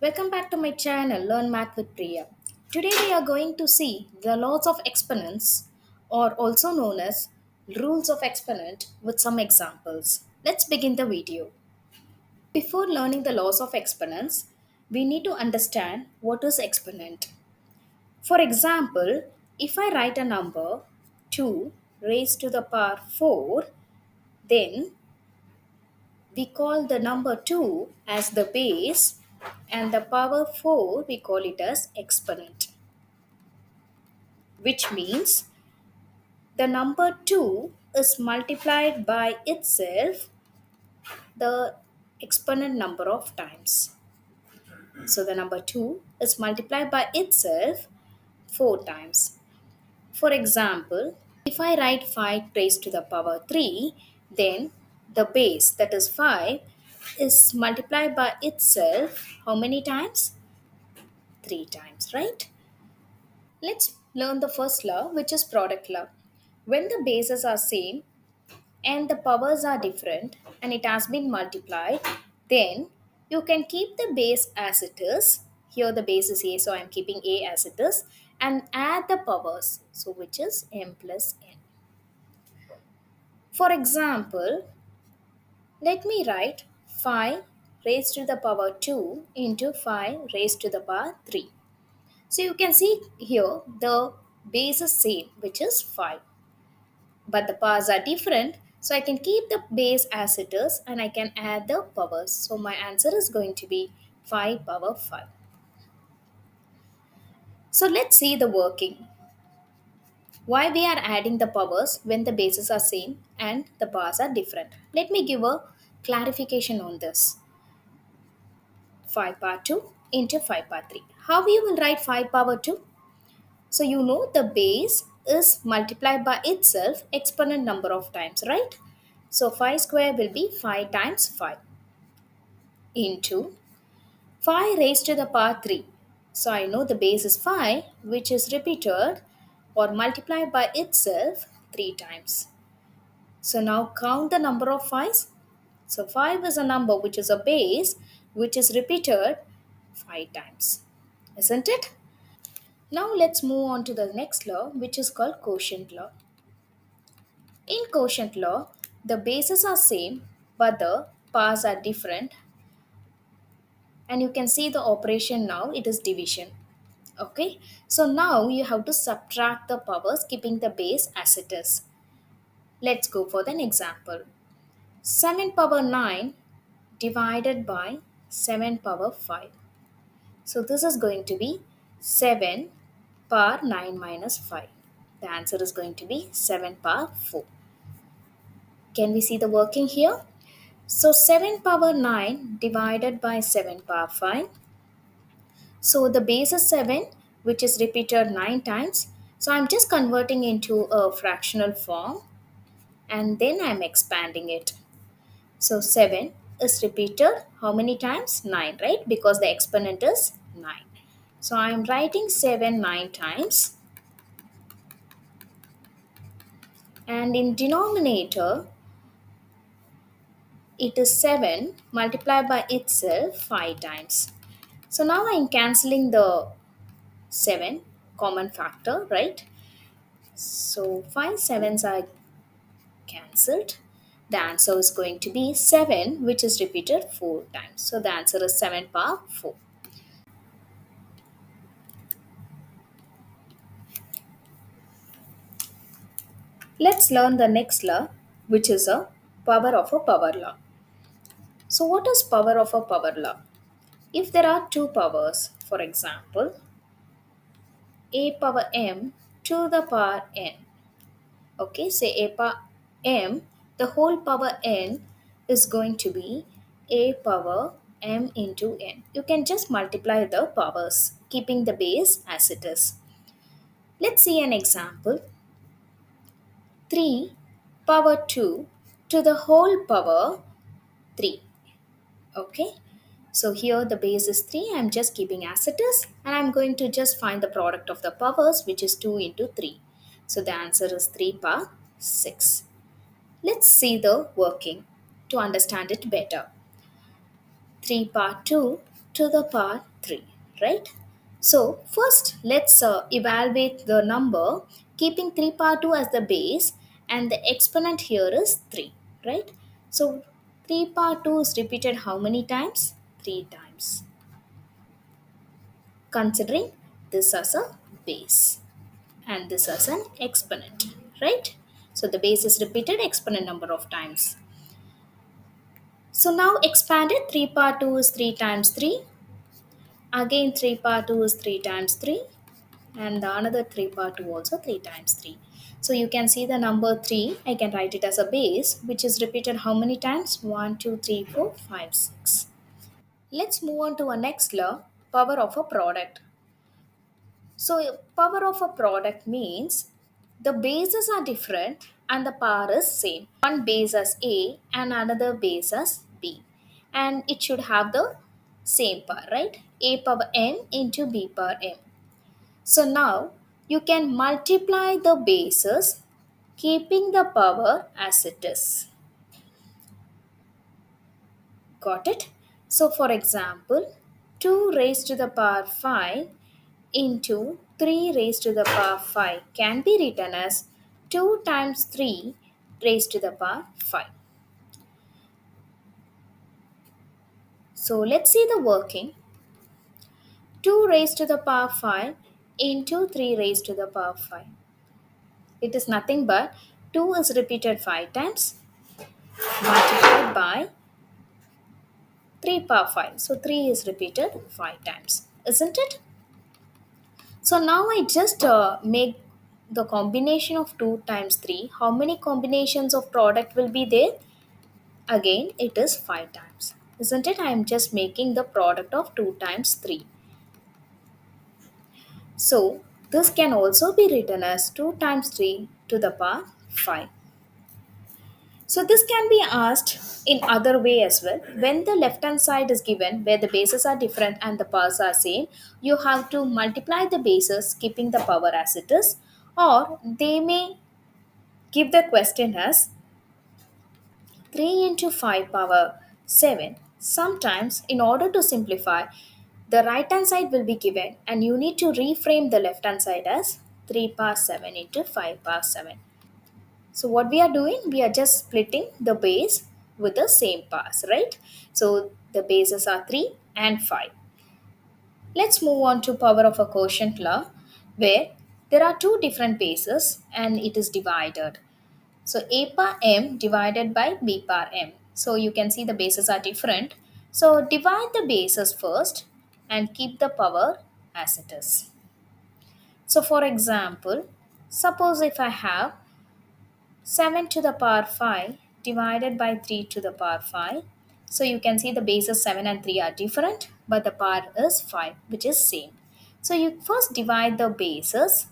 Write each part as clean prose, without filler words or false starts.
Welcome back to my channel Learn Math with Priya. Today we are going to see the laws of exponents or also known as rules of exponent with some examples. Let's begin the video. Before learning the laws of exponents, we need to understand what is exponent. For example, if I write a number 2 raised to the power 4, then we call the number 2 as the base and the power 4 we call it as exponent, which means the number 2 is multiplied by itself the exponent number of times. So the number 2 is multiplied by itself 4 times. For example, if I write 5 raised to the power 3, then the base, that is 5, is multiplied by itself how many times? 3 times, right? Let's learn the first law, which is product law. When the bases are same and the powers are different and it has been multiplied, then you can keep the base as it is. Here the base is a, so I'm keeping a as it is, and add the powers, so which is m plus n. For example, let me write 5 raised to the power 2 into 5 raised to the power 3. So you can see here the base is same, which is 5, but the powers are different. So I can keep the base as it is and I can add the powers. So my answer is going to be 5 power 5. So let's see the working. Why we are adding the powers when the bases are same and the powers are different. Let me give a clarification on this. 5 power 2 into 5 power 3. How you will write 5 power 2? So you know the base is multiplied by itself exponent number of times, right? So 5 square will be 5 times 5 into 5 raised to the power 3. So I know the base is 5, which is repeated or multiplied by itself 3 times. So now count the number of 5's. So 5 is a number which is a base which is repeated 5 times. Isn't it? Now let's move on to the next law, which is called quotient law. In quotient law, the bases are same but the powers are different, and you can see the operation now, it is division. Okay, so now you have to subtract the powers keeping the base as it is. Let's go for an example. 7 power 9 divided by 7 power 5. So this is going to be 7 power 9 minus 5. The answer is going to be 7 power 4. Can we see the working here? So 7 power 9 divided by 7 power 5. So the base is 7, which is repeated 9 times. So I'm just converting into a fractional form and then I'm expanding it. So 7 is repeated how many times? 9, right? Because the exponent is 9. So I'm writing 7 9 times. And in denominator, it is 7 multiplied by itself 5 times. So now I'm cancelling the 7 common factor, right? So 5 sevens are cancelled. The answer is going to be 7, which is repeated 4 times. So the answer is 7 power 4. Let's learn the next law, which is a power of a power law. So what is power of a power law? If there are two powers, for example, a power m to the power n. Okay, say a power m, the whole power n is going to be a power m into n. You can just multiply the powers, keeping the base as it is. Let's see an example. 3 power 2 to the whole power 3. Okay, so here the base is 3. I'm just keeping as it is, and I'm going to just find the product of the powers, which is 2 into 3. So the answer is 3 power 6. Let's see the working to understand it better. 3 power 2 to the power 3, right? So first let's evaluate the number keeping 3 power 2 as the base, and the exponent here is 3, right? So 3 power 2 is repeated how many times? 3 times, considering this as a base and this as an exponent, right? So the base is repeated exponent number of times. So now expanded 3 power 2 is 3 times 3. Again 3 power 2 is 3 times 3. And the another 3 power 2 also 3 times 3. So you can see the number 3. I can write it as a base which is repeated how many times? 1, 2, 3, 4, 5, 6. Let's move on to our next law, power of a product. So power of a product means the bases are different and the power is same. One base as A and another base as B. And it should have the same power, right? A power m into B power m. So now you can multiply the bases keeping the power as it is. Got it? So for example, 2 raised to the power 5 into 3 raised to the power 5 can be written as 2 times 3 raised to the power 5. So let's see the working. 2 raised to the power 5 into 3 raised to the power 5. It is nothing but 2 is repeated 5 times multiplied by 3 power 5. So 3 is repeated 5 times, isn't it? So now I just make the combination of 2 times 3. How many combinations of product will be there? Again, it is 5 times. Isn't it? I am just making the product of 2 times 3. So this can also be written as 2 times 3 to the power 5. So this can be asked in other way as well. When the left hand side is given where the bases are different and the powers are same, you have to multiply the bases keeping the power as it is, or they may give the question as 3 into 5 power 7. Sometimes in order to simplify, the right hand side will be given and you need to reframe the left hand side as 3 power 7 into 5 power 7. So what we are doing, we are just splitting the base with the same pass, right? So the bases are 3 and 5. Let's move on to power of a quotient law where there are two different bases and it is divided. So a power m divided by b power m. So you can see the bases are different. So divide the bases first and keep the power as it is. So for example, suppose if I have 7 to the power 5 divided by 3 to the power 5. So you can see the bases 7 and 3 are different, but the power is 5, which is same. So you first divide the bases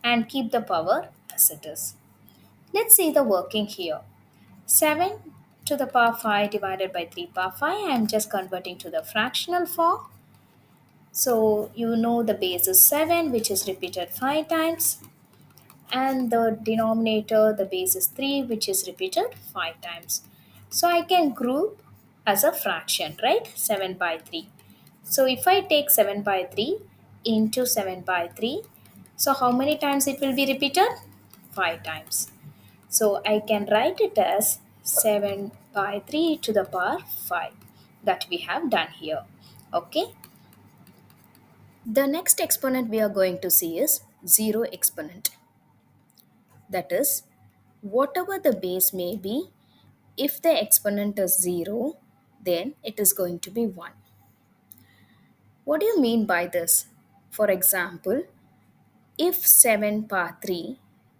and keep the power as it is. Let's see the working here. 7 to the power 5 divided by 3 power 5. I am just converting to the fractional form. So you know the base is 7, which is repeated 5 times, and the denominator, the base is 3, which is repeated 5 times. So I can group as a fraction, right? 7 by 3. So if I take 7 by 3 into 7 by 3, so how many times it will be repeated? 5 times. So I can write it as 7 by 3 to the power 5 that we have done here. Okay. The next exponent we are going to see is zero exponent. That is, whatever the base may be, if the exponent is 0, then it is going to be 1. What do you mean by this? For example, if 7 power 3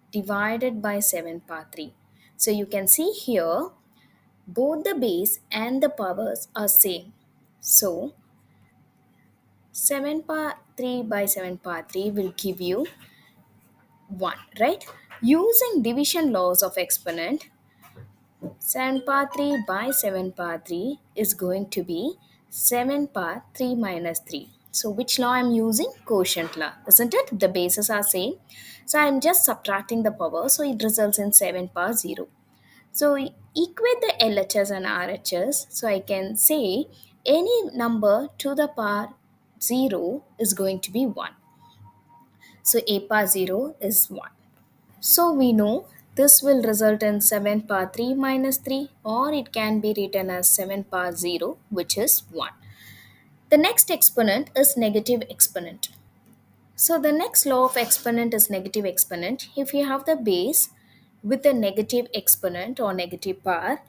divided by 7 power 3. So you can see here both the base and the powers are same. So 7 power 3 by 7 power 3 will give you 1, right? Using division laws of exponent, 7 power 3 by 7 power 3 is going to be 7 power 3 minus 3. So which law I'm using? Quotient law, isn't it? The bases are same. So I'm just subtracting the power. So it results in 7 power 0. So equate the LHS and RHS. So I can say Any number to the power 0 is going to be 1. So a power 0 is 1. So we know this will result in 7 power 3 minus 3, or it can be written as 7 power 0, which is 1. The next exponent is negative exponent. So the next law of exponent is negative exponent. If you have the base with a negative exponent or negative power,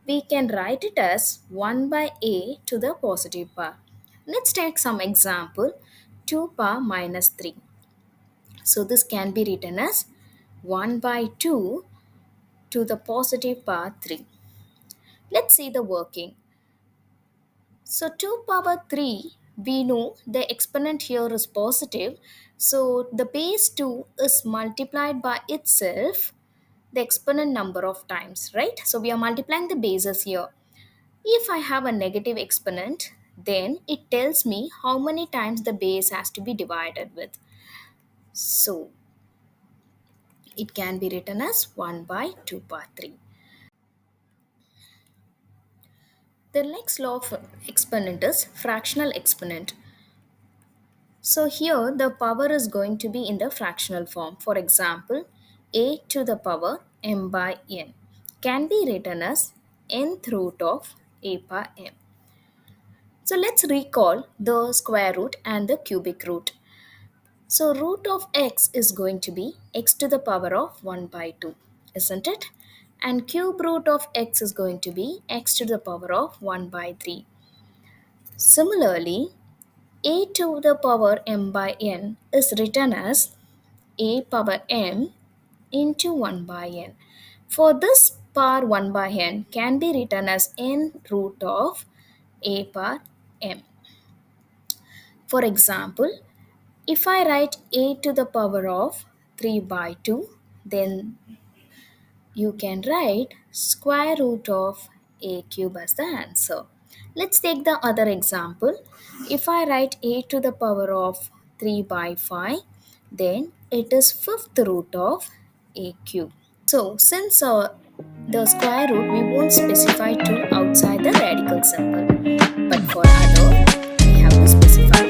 we can write it as 1 by a to the positive power. Let's take some example. 2 power minus 3. So this can be written as 1 by 2 to the positive power 3. Let's see the working. So 2 power 3, we know the exponent here is positive. So the base 2 is multiplied by itself the exponent number of times, right? So we are multiplying the bases here. If I have a negative exponent, then it tells me how many times the base has to be divided with. So it can be written as 1 by 2 power 3. The next law of exponent is fractional exponent. So here the power is going to be in the fractional form. For example, a to the power m by n can be written as nth root of a power m. So let's recall the square root and the cubic root. So root of x is going to be x to the power of 1 by 2, isn't it? And cube root of x is going to be x to the power of 1 by 3. Similarly, a to the power m by n is written as a power m into 1 by n. For this power 1 by n can be written as n root of a power m. For example, if I write a to the power of 3 by 2, then you can write square root of a cube as the answer. Let's take the other example. If I write a to the power of 3 by 5, then it is fifth root of a cube. So since the square root, we won't specify 2 outside the radical symbol. But for other, we have to specify.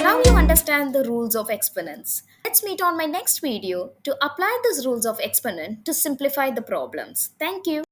Now you understand the rules of exponents. Let's meet on my next video to apply these rules of exponent to simplify the problems. Thank you.